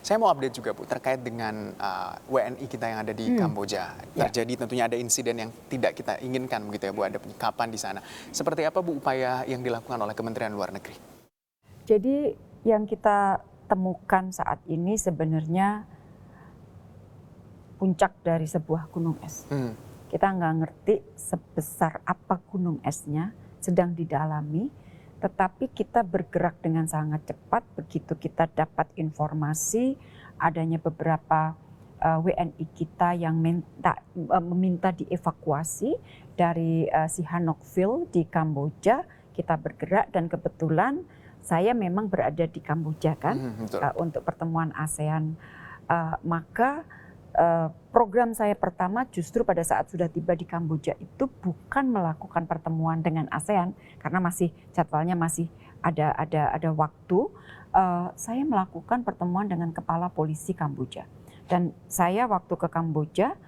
Saya mau update juga Bu terkait dengan WNI kita yang ada di Kamboja. Terjadi tentunya ada insiden yang tidak kita inginkan begitu ya Bu, ada penyekapan di sana. Seperti apa Bu upaya yang dilakukan oleh Kementerian Luar Negeri? Jadi yang kita temukan saat ini sebenarnya puncak dari sebuah gunung es. Kita nggak ngerti sebesar apa gunung esnya, sedang didalami, tetapi kita bergerak dengan sangat cepat. Begitu kita dapat informasi adanya beberapa WNI kita yang meminta dievakuasi dari Sihanoukville di Kamboja, kita bergerak dan kebetulan saya memang berada di Kamboja kan untuk pertemuan ASEAN. Maka program saya pertama justru pada saat sudah tiba di Kamboja itu bukan melakukan pertemuan dengan ASEAN karena masih jadwalnya masih ada waktu. Saya melakukan pertemuan dengan kepala polisi Kamboja dan saya waktu ke Kamboja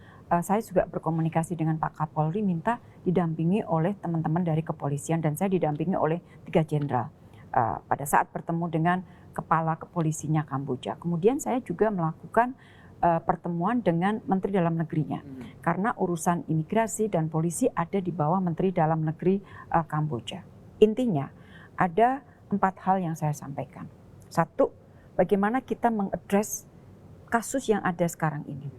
saya juga berkomunikasi dengan Pak Kapolri minta didampingi oleh teman-teman dari kepolisian dan saya didampingi oleh 3 jenderal pada saat bertemu dengan kepala kepolisinya Kamboja. Kemudian saya juga melakukan pertemuan dengan Menteri Dalam Negerinya karena urusan imigrasi dan polisi ada di bawah Menteri Dalam Negeri Kamboja. Intinya ada 4 hal yang saya sampaikan. 1, bagaimana kita mengadres kasus yang ada sekarang ini.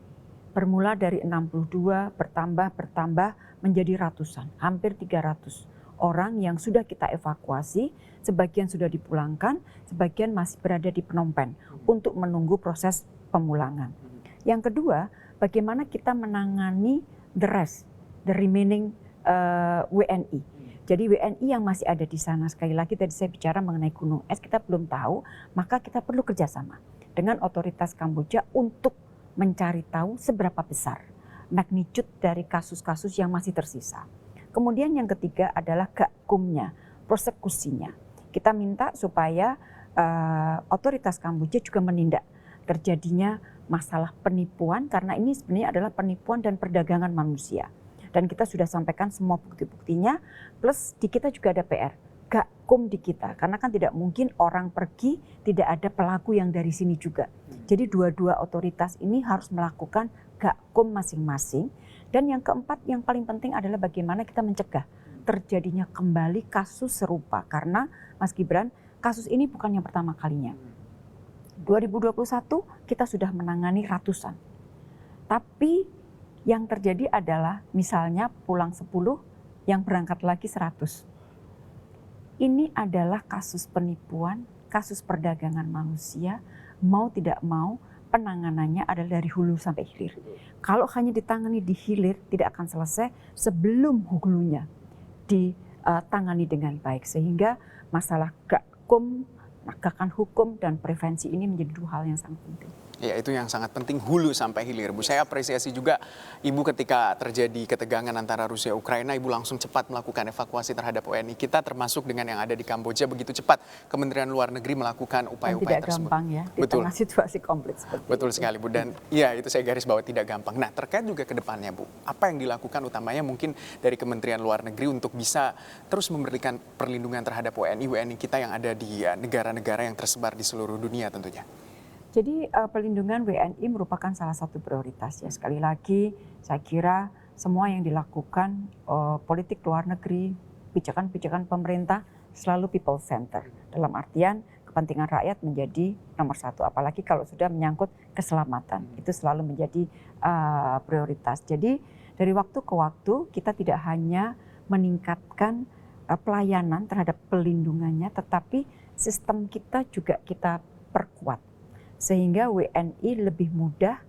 Bermula dari 62 bertambah menjadi ratusan, hampir 300 orang yang sudah kita evakuasi, sebagian sudah dipulangkan, sebagian masih berada di Phnom Penh untuk menunggu proses pemulangan. Yang kedua, bagaimana kita menangani the rest, the remaining WNI. Jadi WNI yang masih ada di sana, sekali lagi tadi saya bicara mengenai gunung es, kita belum tahu, maka kita perlu kerjasama dengan otoritas Kamboja untuk mencari tahu seberapa besar magnitude dari kasus-kasus yang masih tersisa. Kemudian yang ketiga adalah gakumnya, prosekusinya. Kita minta supaya otoritas Kamboja juga menindak terjadinya masalah penipuan karena ini sebenarnya adalah penipuan dan perdagangan manusia. Dan kita sudah sampaikan semua bukti-buktinya, plus di kita juga ada PR, gakum di kita. Karena kan tidak mungkin orang pergi tidak ada pelaku yang dari sini juga. Jadi dua-dua otoritas ini harus melakukan gakum masing-masing. Dan yang keempat yang paling penting adalah bagaimana kita mencegah terjadinya kembali kasus serupa. Karena Mas Gibran, kasus ini bukan yang pertama kalinya. 2021 kita sudah menangani ratusan. Tapi yang terjadi adalah misalnya pulang 10, yang berangkat lagi 100. Ini adalah kasus penipuan, kasus perdagangan manusia, mau tidak mau penanganannya adalah dari hulu sampai hilir. Kalau hanya ditangani di hilir tidak akan selesai sebelum hulunya ditangani dengan baik. Sehingga masalah gakum, penegakan hukum dan prevensi ini menjadi 2 hal yang sangat penting. Ya, itu yang sangat penting, hulu sampai hilir. Bu, saya apresiasi juga Ibu ketika terjadi ketegangan antara Rusia Ukraina, Ibu langsung cepat melakukan evakuasi terhadap WNI kita, termasuk dengan yang ada di Kamboja. Begitu cepat Kementerian Luar Negeri melakukan upaya-upaya tersebut. Tidak gampang ya, di tengah situasi konflik seperti Betul sekali Bu, dan ya itu saya garis bawah tidak gampang. Nah, terkait juga ke depannya Bu, apa yang dilakukan utamanya mungkin dari Kementerian Luar Negeri untuk bisa terus memberikan perlindungan terhadap WNI kita yang ada di negara-negara yang tersebar di seluruh dunia tentunya? Jadi pelindungan WNI merupakan salah satu prioritas ya. Sekali lagi saya kira semua yang dilakukan politik luar negeri, pijakan-pijakan pemerintah selalu people center. Dalam artian kepentingan rakyat menjadi nomor 1. Apalagi kalau sudah menyangkut keselamatan. Itu selalu menjadi prioritas. Jadi dari waktu ke waktu kita tidak hanya meningkatkan pelayanan terhadap pelindungannya, tetapi sistem kita juga kita perkuat. Sehingga WNI lebih mudah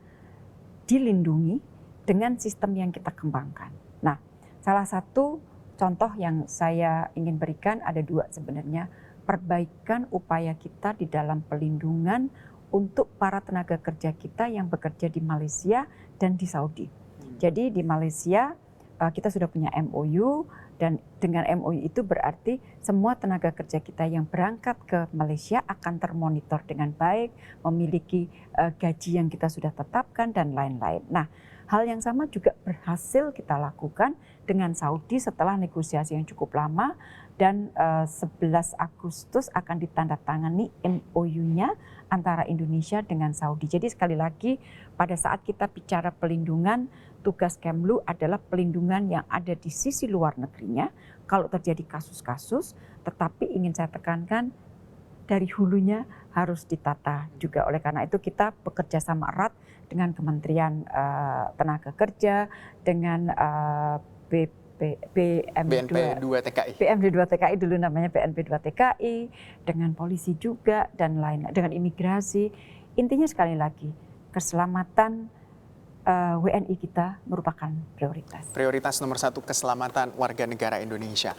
dilindungi dengan sistem yang kita kembangkan. Nah, salah satu contoh yang saya ingin berikan ada 2 sebenarnya. Perbaikan upaya kita di dalam pelindungan untuk para tenaga kerja kita yang bekerja di Malaysia dan di Saudi. Jadi di Malaysia kita sudah punya MOU dan dengan MOU itu berarti semua tenaga kerja kita yang berangkat ke Malaysia akan termonitor dengan baik, memiliki gaji yang kita sudah tetapkan dan lain-lain. Nah, hal yang sama juga berhasil kita lakukan dengan Saudi setelah negosiasi yang cukup lama dan 11 Agustus akan ditandatangani MOU-nya antara Indonesia dengan Saudi. Jadi sekali lagi pada saat kita bicara pelindungan, tugas Kemlu adalah pelindungan yang ada di sisi luar negerinya kalau terjadi kasus-kasus, tetapi ingin saya tekankan dari hulunya harus ditata juga. Oleh karena itu kita bekerja sama erat dengan Kementerian Tenaga Kerja, dengan BNP2 TKI. BNP2 TKI dulu namanya BNP2 TKI, dengan polisi juga dan lain, dengan imigrasi. Intinya sekali lagi, keselamatan WNI kita merupakan prioritas. Prioritas nomor 1 keselamatan warga negara Indonesia.